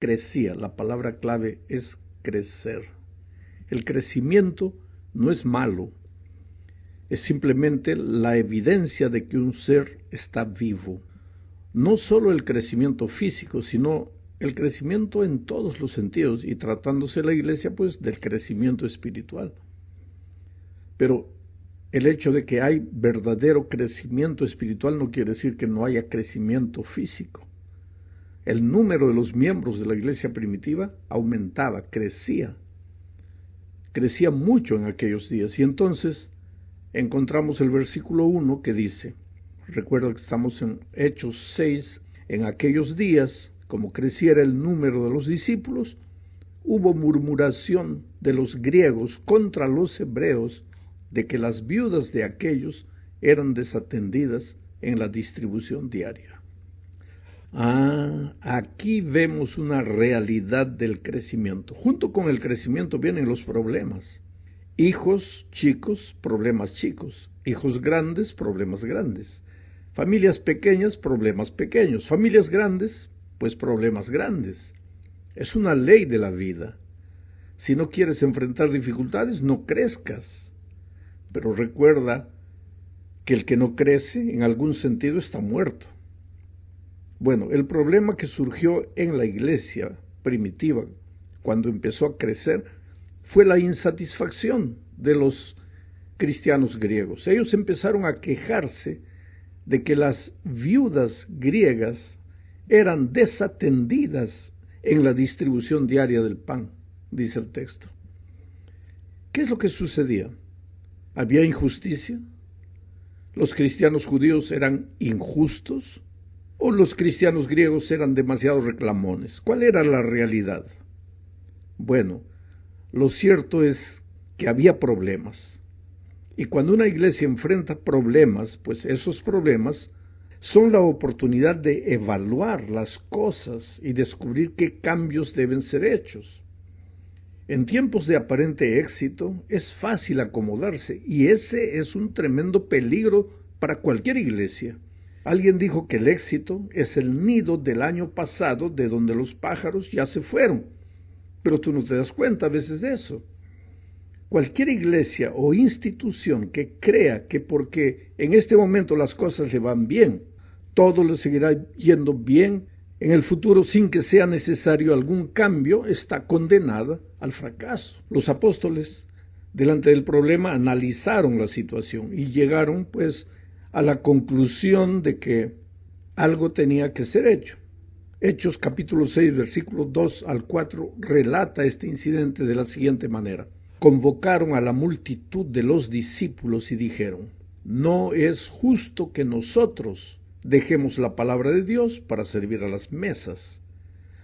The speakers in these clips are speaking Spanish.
crecía. La palabra clave es crecer. El crecimiento no es malo, es simplemente la evidencia de que un ser está vivo. No solo el crecimiento físico, sino el crecimiento en todos los sentidos, y tratándose la iglesia, pues, del crecimiento espiritual. Pero el hecho de que hay verdadero crecimiento espiritual no quiere decir que no haya crecimiento físico. El número de los miembros de la iglesia primitiva aumentaba, crecía mucho en aquellos días. Y entonces encontramos el versículo 1 que dice, recuerda que estamos en Hechos 6, en aquellos días, como creciera el número de los discípulos, hubo murmuración de los griegos contra los hebreos de que las viudas de aquellos eran desatendidas en la distribución diaria. Aquí vemos una realidad del crecimiento. Junto con el crecimiento vienen los problemas. Hijos chicos, problemas chicos. Hijos grandes, problemas grandes. Familias pequeñas, problemas pequeños. Familias grandes, pues problemas grandes. Es una ley de la vida. Si no quieres enfrentar dificultades, no crezcas. Pero recuerda que el que no crece, en algún sentido, está muerto. Bueno, el problema que surgió en la iglesia primitiva, cuando empezó a crecer, fue la insatisfacción de los cristianos griegos. Ellos empezaron a quejarse de que las viudas griegas eran desatendidas en la distribución diaria del pan, dice el texto. ¿Qué es lo que sucedía? ¿Había injusticia? ¿Los cristianos judíos eran injustos? ¿O los cristianos griegos eran demasiado reclamones? ¿Cuál era la realidad? Bueno, lo cierto es que había problemas. Y cuando una iglesia enfrenta problemas, pues esos problemas son la oportunidad de evaluar las cosas y descubrir qué cambios deben ser hechos. En tiempos de aparente éxito es fácil acomodarse, y ese es un tremendo peligro para cualquier iglesia. Alguien dijo que el éxito es el nido del año pasado de donde los pájaros ya se fueron, pero tú no te das cuenta a veces de eso. Cualquier iglesia o institución que crea que porque en este momento las cosas le van bien, todo le seguirá yendo bien en el futuro sin que sea necesario algún cambio, está condenada al fracaso. Los apóstoles, delante del problema, analizaron la situación y llegaron, pues, a la conclusión de que algo tenía que ser hecho. Hechos capítulo 6, versículos 2 al 4, relata este incidente de la siguiente manera. Convocaron a la multitud de los discípulos y dijeron, no es justo que nosotros dejemos la palabra de Dios para servir a las mesas.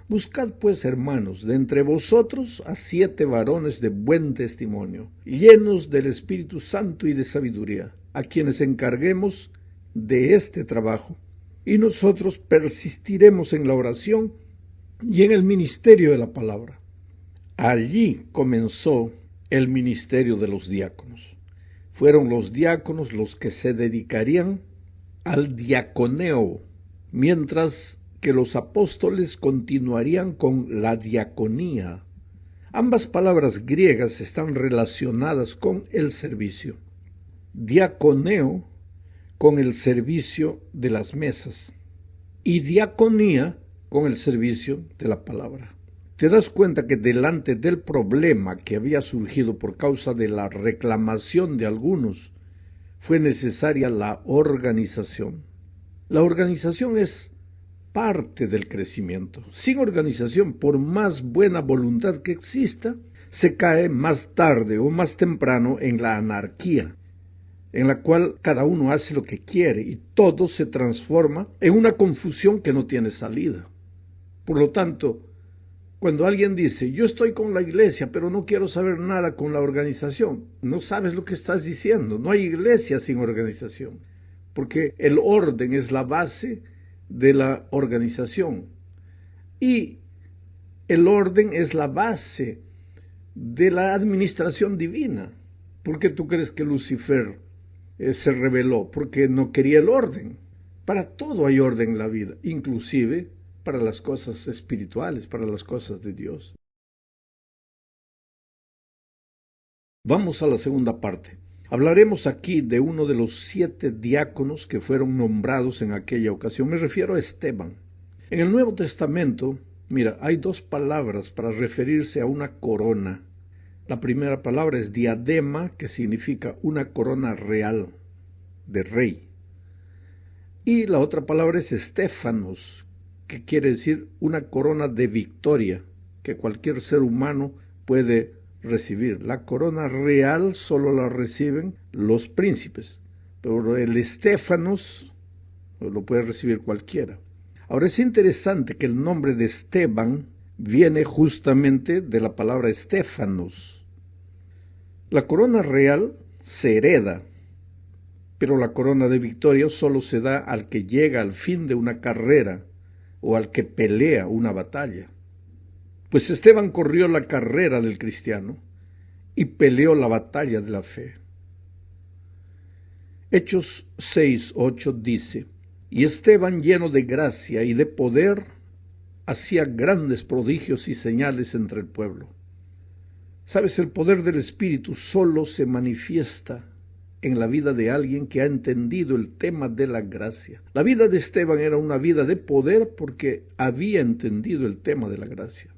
Buscad pues, hermanos, de entre vosotros a 7 varones de buen testimonio, llenos del Espíritu Santo y de sabiduría, a quienes encarguemos de este trabajo, y nosotros persistiremos en la oración y en el ministerio de la palabra. Allí comenzó el ministerio de los diáconos. Fueron los diáconos los que se dedicarían al diaconeo, mientras que los apóstoles continuarían con la diaconía. Ambas palabras griegas están relacionadas con el servicio. Diaconeo con el servicio de las mesas y diaconía con el servicio de la palabra. Te das cuenta que delante del problema que había surgido por causa de la reclamación de algunos, fue necesaria la organización. La organización es parte del crecimiento. Sin organización, por más buena voluntad que exista, se cae más tarde o más temprano en la anarquía, en la cual cada uno hace lo que quiere y todo se transforma en una confusión que no tiene salida. Por lo tanto, cuando alguien dice, yo estoy con la iglesia, pero no quiero saber nada con la organización, no sabes lo que estás diciendo. No hay iglesia sin organización, porque el orden es la base de la organización y el orden es la base de la administración divina. ¿Por qué tú crees que Lucifer se rebeló? Porque no quería el orden. Para todo hay orden en la vida, inclusive para las cosas espirituales, para las cosas de Dios. Vamos a la segunda parte. Hablaremos aquí de uno de los 7 diáconos que fueron nombrados en aquella ocasión. Me refiero a Esteban. En el Nuevo Testamento, mira, hay 2 palabras para referirse a una corona. La primera palabra es diadema, que significa una corona real, de rey. Y la otra palabra es estéfanos, que quiere decir una corona de victoria, que cualquier ser humano puede recibir. La corona real solo la reciben los príncipes, pero el estéfanos lo puede recibir cualquiera. Ahora es interesante que el nombre de Esteban viene justamente de la palabra estéfanos. La corona real se hereda, pero la corona de victoria solo se da al que llega al fin de una carrera o al que pelea una batalla. Pues Esteban corrió la carrera del cristiano y peleó la batalla de la fe. Hechos 6:8 dice: y Esteban, lleno de gracia y de poder, hacía grandes prodigios y señales entre el pueblo. Sabes, el poder del Espíritu solo se manifiesta en la vida de alguien que ha entendido el tema de la gracia. La vida de Esteban era una vida de poder porque había entendido el tema de la gracia.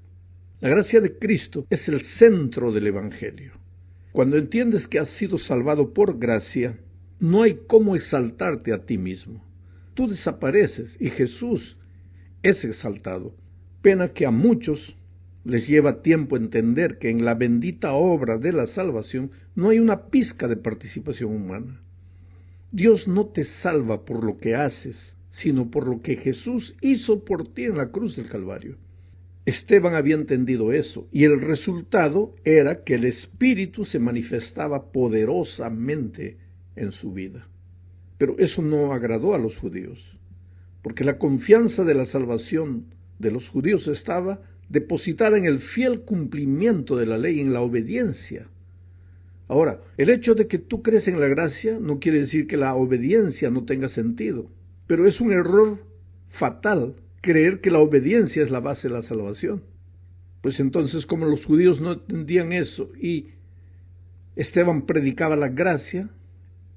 La gracia de Cristo es el centro del Evangelio. Cuando entiendes que has sido salvado por gracia, no hay cómo exaltarte a ti mismo. Tú desapareces y Jesús es exaltado. Pena que a muchos les lleva tiempo entender que en la bendita obra de la salvación no hay una pizca de participación humana. Dios no te salva por lo que haces, sino por lo que Jesús hizo por ti en la cruz del Calvario. Esteban había entendido eso, y el resultado era que el Espíritu se manifestaba poderosamente en su vida. Pero eso no agradó a los judíos, porque la confianza de la salvación de los judíos estaba depositada en el fiel cumplimiento de la ley, en la obediencia. Ahora, el hecho de que tú crees en la gracia no quiere decir que la obediencia no tenga sentido, pero es un error fatal creer que la obediencia es la base de la salvación. Pues entonces, como los judíos no entendían eso y Esteban predicaba la gracia,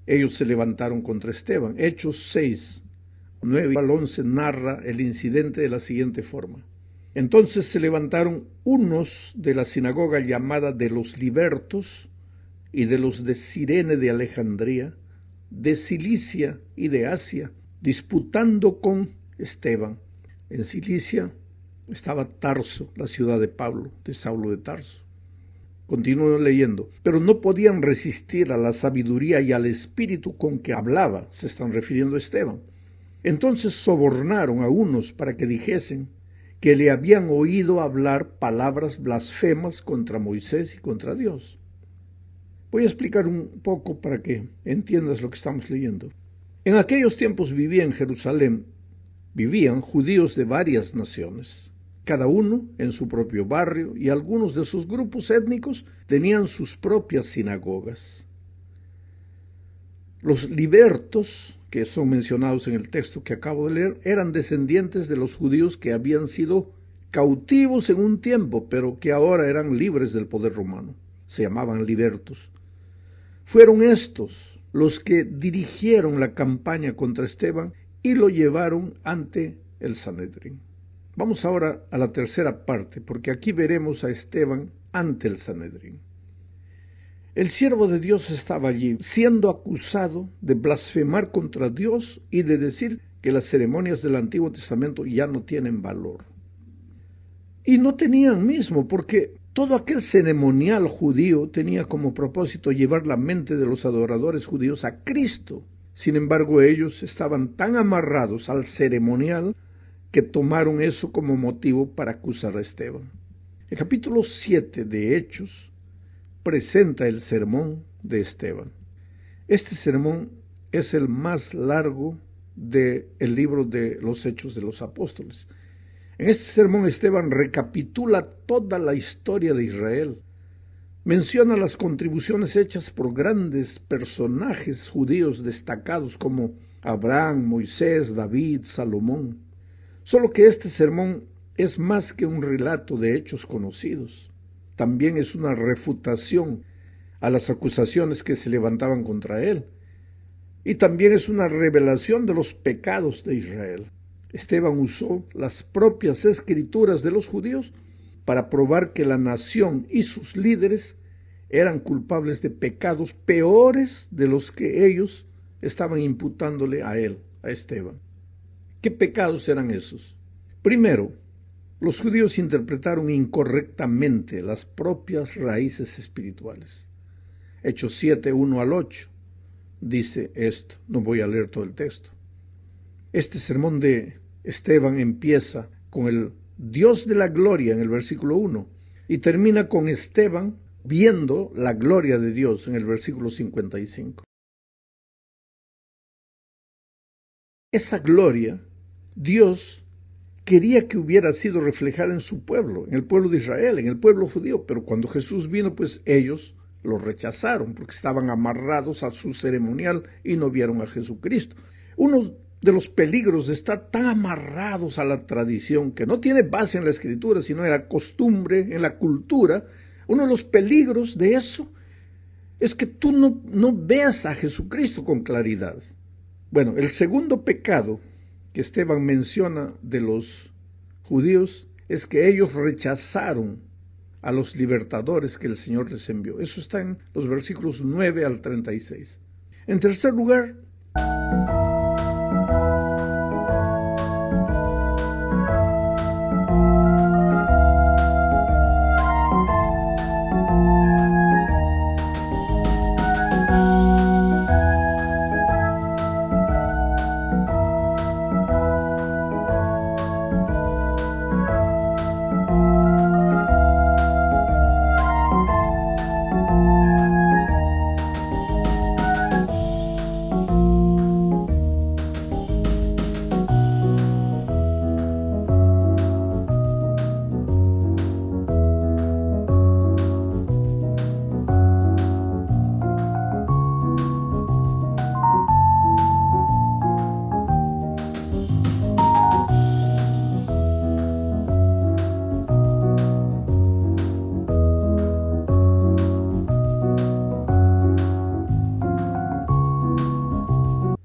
ellos se levantaron contra Esteban. Hechos 6:9-11 narra el incidente de la siguiente forma. Entonces se levantaron unos de la sinagoga llamada de los libertos y de los de Cirene de Alejandría, de Cilicia y de Asia, disputando con Esteban. En Cilicia estaba Tarso, la ciudad de Pablo, de Saulo de Tarso. Continúo leyendo. Pero no podían resistir a la sabiduría y al espíritu con que hablaba, se están refiriendo a Esteban. Entonces sobornaron a unos para que dijesen que le habían oído hablar palabras blasfemas contra Moisés y contra Dios. Voy a explicar un poco para que entiendas lo que estamos leyendo. En aquellos tiempos vivían judíos de varias naciones, cada uno en su propio barrio, y algunos de sus grupos étnicos tenían sus propias sinagogas. Los libertos, que son mencionados en el texto que acabo de leer, eran descendientes de los judíos que habían sido cautivos en un tiempo, pero que ahora eran libres del poder romano. Se llamaban libertos. Fueron estos los que dirigieron la campaña contra Esteban y lo llevaron ante el Sanedrín. Vamos ahora a la tercera parte, porque aquí veremos a Esteban ante el Sanedrín. El siervo de Dios estaba allí, siendo acusado de blasfemar contra Dios y de decir que las ceremonias del Antiguo Testamento ya no tienen valor. Y no tenían mismo, porque todo aquel ceremonial judío tenía como propósito llevar la mente de los adoradores judíos a Cristo. Sin embargo, ellos estaban tan amarrados al ceremonial que tomaron eso como motivo para acusar a Esteban. El capítulo 7 de Hechos presenta el sermón de Esteban. Este sermón es el más largo del libro de los Hechos de los Apóstoles. En este sermón Esteban recapitula toda la historia de Israel. Menciona las contribuciones hechas por grandes personajes judíos destacados como Abraham, Moisés, David, Salomón. Solo que este sermón es más que un relato de hechos conocidos. También es una refutación a las acusaciones que se levantaban contra él. Y también es una revelación de los pecados de Israel. Esteban usó las propias escrituras de los judíos para probar que la nación y sus líderes eran culpables de pecados peores de los que ellos estaban imputándole a él, a Esteban. ¿Qué pecados eran esos? Primero, los judíos interpretaron incorrectamente las propias raíces espirituales. Hechos 7, 1 al 8 dice esto. No voy a leer todo el texto. Este sermón de Esteban empieza con el Dios de la gloria en el versículo 1 y termina con Esteban viendo la gloria de Dios en el versículo 55. Esa gloria, Dios quería que hubiera sido reflejada en su pueblo, en el pueblo de Israel, en el pueblo judío, pero cuando Jesús vino, pues ellos lo rechazaron porque estaban amarrados a su ceremonial y no vieron a Jesucristo. Uno de los peligros de estar tan amarrados a la tradición, que no tiene base en la Escritura, sino en la costumbre, en la cultura, uno de los peligros de eso es que tú no veas a Jesucristo con claridad. Bueno, el segundo pecado que Esteban menciona de los judíos es que ellos rechazaron a los libertadores que el Señor les envió. Eso está en los versículos 9 al 36. En tercer lugar,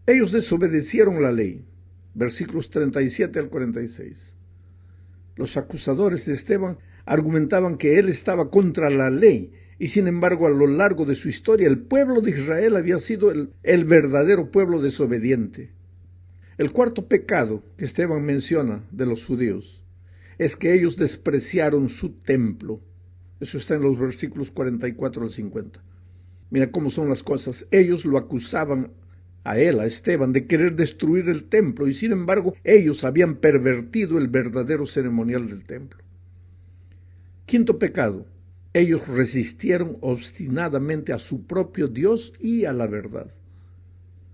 ellos desobedecieron la ley. Versículos 37 al 46. Los acusadores de Esteban argumentaban que él estaba contra la ley y sin embargo a lo largo de su historia el pueblo de Israel había sido el verdadero pueblo desobediente. El cuarto pecado que Esteban menciona de los judíos es que ellos despreciaron su templo. Eso está en los versículos 44 al 50. Mira cómo son las cosas. Ellos lo acusaban a él, a Esteban, de querer destruir el templo, y sin embargo ellos habían pervertido el verdadero ceremonial del templo. Quinto pecado, ellos resistieron obstinadamente a su propio Dios y a la verdad.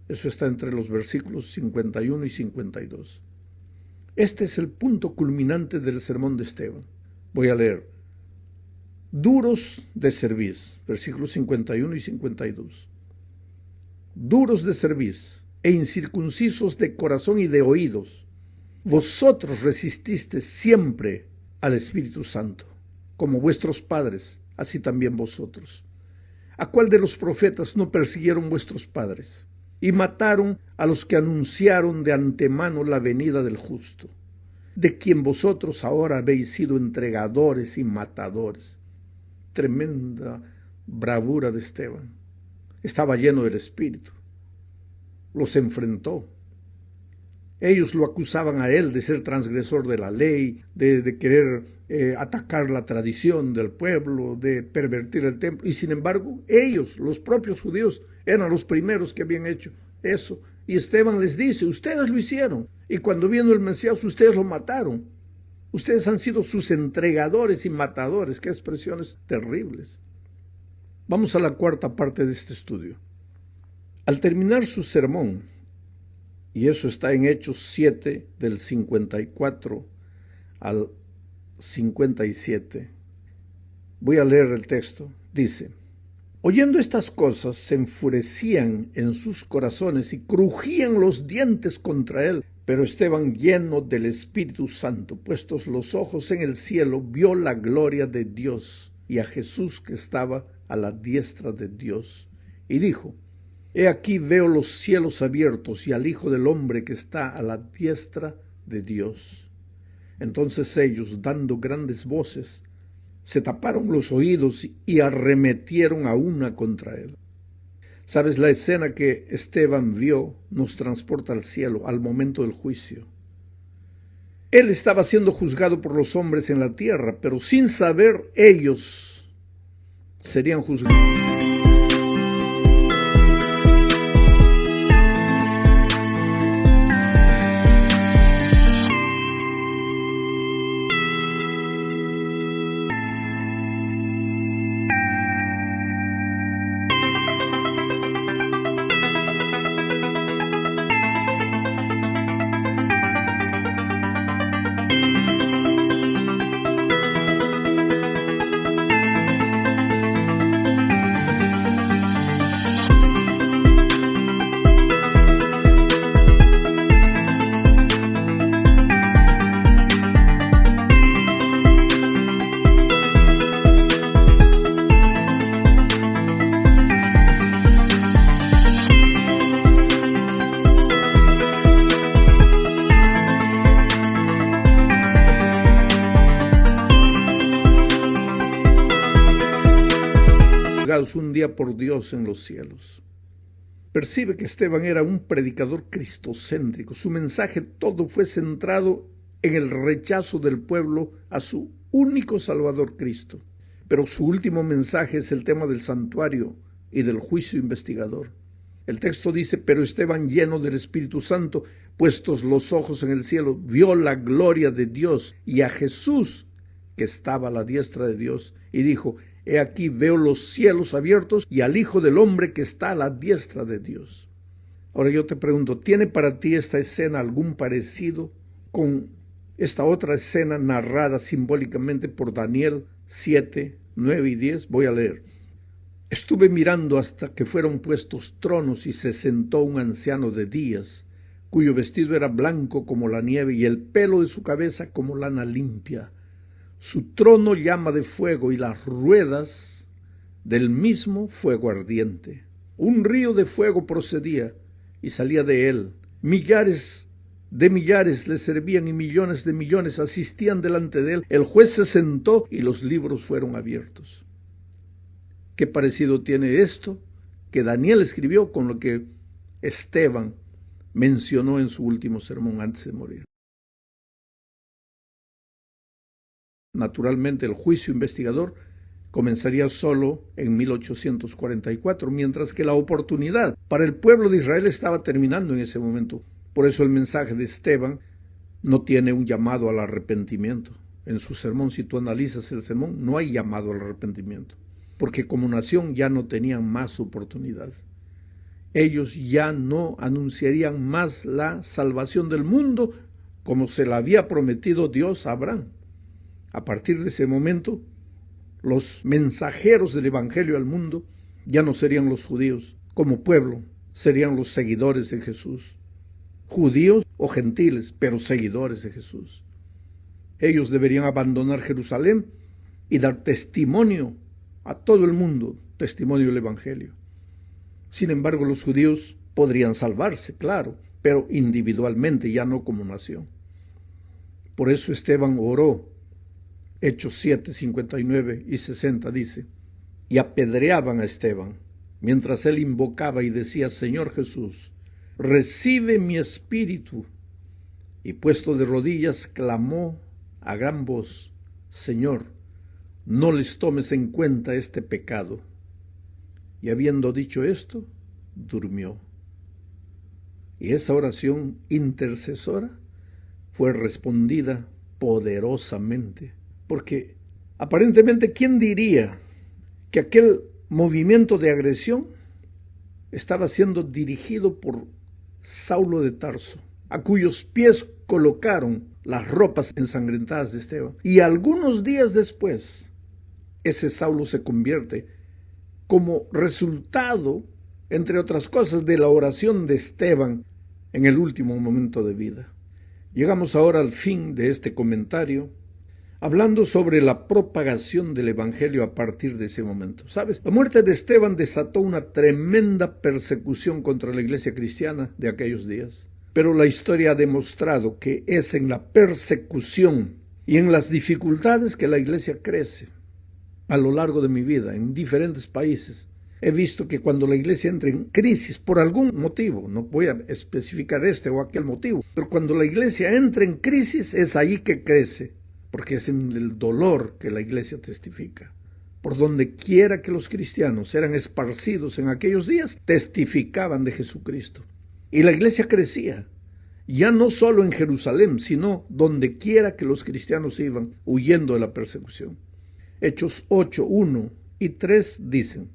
Eso está entre los versículos 51 y 52. Este es el punto culminante del sermón de Esteban. Voy a leer. Duros de cerviz, versículos 51 y 52. Duros de cerviz e incircuncisos de corazón y de oídos, vosotros resististeis siempre al Espíritu Santo, como vuestros padres, así también vosotros. ¿A cuál de los profetas no persiguieron vuestros padres y mataron a los que anunciaron de antemano la venida del justo, de quien vosotros ahora habéis sido entregadores y matadores? Tremenda bravura de Esteban. Estaba lleno del Espíritu. Los enfrentó. Ellos lo acusaban a él de ser transgresor de la ley, de querer atacar la tradición del pueblo, de pervertir el templo. Y sin embargo, ellos, los propios judíos, eran los primeros que habían hecho eso. Y Esteban les dice, ustedes lo hicieron. Y cuando vino el Mesías, ustedes lo mataron. Ustedes han sido sus entregadores y matadores. Qué expresiones terribles. Vamos a la cuarta parte de este estudio. Al terminar su sermón, y eso está en Hechos 7, del 54 al 57, voy a leer el texto. Dice, oyendo estas cosas, se enfurecían en sus corazones y crujían los dientes contra él, Pero Esteban, lleno del Espíritu Santo, puestos los ojos en el cielo, vio la gloria de Dios y a Jesús que estaba a la diestra de Dios. Y dijo: He aquí veo los cielos abiertos y al Hijo del Hombre que está a la diestra de Dios. Entonces ellos, dando grandes voces, se taparon los oídos y arremetieron a una contra él. Sabes, la escena que Esteban vio nos transporta al cielo, al momento del juicio. Él estaba siendo juzgado por los hombres en la tierra, pero sin saber ellos serían juzgados. Un día por Dios en los cielos. Percibe que Esteban era un predicador cristocéntrico. Su mensaje todo fue centrado en el rechazo del pueblo a su único Salvador Cristo. Pero su último mensaje es el tema del santuario y del juicio investigador. El texto dice: pero Esteban, lleno del Espíritu Santo, puestos los ojos en el cielo, vio la gloria de Dios y a Jesús que estaba a la diestra de Dios, y dijo: He aquí veo los cielos abiertos y al Hijo del Hombre que está a la diestra de Dios. Ahora yo te pregunto, ¿tiene para ti esta escena algún parecido con esta otra escena narrada simbólicamente por Daniel 7, 9 y 10? Voy a leer. Estuve mirando hasta que fueron puestos tronos y se sentó un anciano de días, cuyo vestido era blanco como la nieve y el pelo de su cabeza como lana limpia. Su trono llama de fuego y las ruedas del mismo fuego ardiente. Un río de fuego procedía y salía de él. Millares de millares le servían y millones de millones asistían delante de él. El juez se sentó y los libros fueron abiertos. ¿Qué parecido tiene esto que Daniel escribió con lo que Esteban mencionó en su último sermón antes de morir? Naturalmente, el juicio investigador comenzaría solo en 1844, mientras que la oportunidad para el pueblo de Israel estaba terminando en ese momento. Por eso el mensaje de Esteban no tiene un llamado al arrepentimiento. En su sermón, si tú analizas el sermón, no hay llamado al arrepentimiento, porque como nación ya no tenían más oportunidad. Ellos ya no anunciarían más la salvación del mundo como se la había prometido Dios a Abraham. A partir de ese momento, los mensajeros del Evangelio al mundo ya no serían los judíos. Como pueblo, serían los seguidores de Jesús. Judíos o gentiles, pero seguidores de Jesús. Ellos deberían abandonar Jerusalén y dar testimonio a todo el mundo, testimonio del Evangelio. Sin embargo, los judíos podrían salvarse, claro, pero individualmente, ya no como nación. Por eso Esteban oró. Hechos 7, 59 y 60 dice: y apedreaban a Esteban, mientras él invocaba y decía: Señor Jesús, recibe mi espíritu. Y puesto de rodillas, clamó a gran voz: Señor, no les tomes en cuenta este pecado. Y habiendo dicho esto, durmió. Y esa oración intercesora fue respondida poderosamente. Porque aparentemente, ¿quién diría que aquel movimiento de agresión estaba siendo dirigido por Saulo de Tarso, a cuyos pies colocaron las ropas ensangrentadas de Esteban? Y algunos días después, ese Saulo se convierte como resultado, entre otras cosas, de la oración de Esteban en el último momento de vida. Llegamos ahora al fin de este comentario, hablando sobre la propagación del Evangelio a partir de ese momento. ¿Sabes? La muerte de Esteban desató una tremenda persecución contra la iglesia cristiana de aquellos días. Pero la historia ha demostrado que es en la persecución y en las dificultades que la iglesia crece. A lo largo de mi vida, en diferentes países, he visto que cuando la iglesia entra en crisis por algún motivo, no voy a especificar este o aquel motivo, pero cuando la iglesia entra en crisis es ahí que crece, porque es en el dolor que la iglesia testifica. Por donde quiera que los cristianos eran esparcidos en aquellos días, testificaban de Jesucristo. Y la iglesia crecía, ya no solo en Jerusalén, sino donde quiera que los cristianos iban huyendo de la persecución. Hechos 8, 1 y 3 dicen: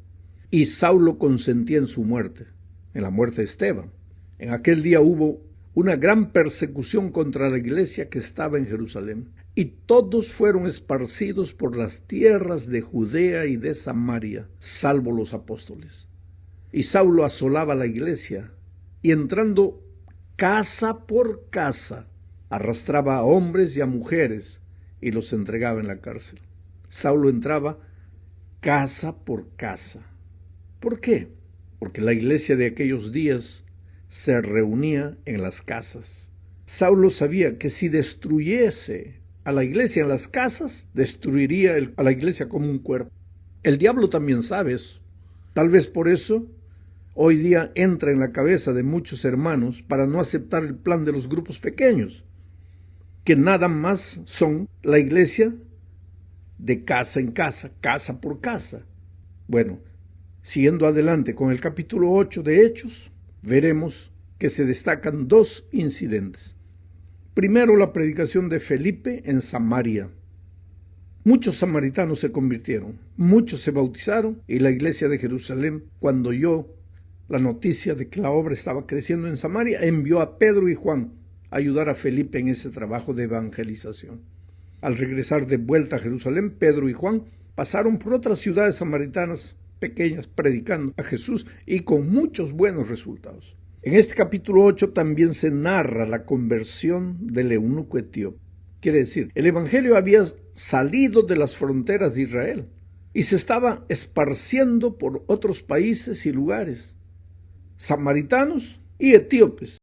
y Saulo consentía en su muerte, en la muerte de Esteban. En aquel día hubo una gran persecución contra la iglesia que estaba en Jerusalén, y todos fueron esparcidos por las tierras de Judea y de Samaria, salvo los apóstoles. Y Saulo asolaba la iglesia, y entrando casa por casa, arrastraba a hombres y a mujeres, y los entregaba en la cárcel. Saulo entraba casa por casa. ¿Por qué? Porque la iglesia de aquellos días se reunía en las casas. Saulo sabía que si destruyese a la iglesia en las casas, destruiría a la iglesia como un cuerpo. El diablo también sabe eso. Tal vez por eso hoy día entra en la cabeza de muchos hermanos para no aceptar el plan de los grupos pequeños, que nada más son la iglesia de casa en casa, casa por casa. Bueno, siguiendo adelante con el capítulo 8 de Hechos, veremos que se destacan dos incidentes. Primero, la predicación de Felipe en Samaria. Muchos samaritanos se convirtieron, muchos se bautizaron, y la iglesia de Jerusalén, cuando oyó la noticia de que la obra estaba creciendo en Samaria, envió a Pedro y Juan a ayudar a Felipe en ese trabajo de evangelización. Al regresar de vuelta a Jerusalén, Pedro y Juan pasaron por otras ciudades samaritanas pequeñas predicando a Jesús y con muchos buenos resultados. En este capítulo 8 también se narra la conversión del eunuco etíope. Quiere decir, el evangelio había salido de las fronteras de Israel y se estaba esparciendo por otros países y lugares, samaritanos y etíopes.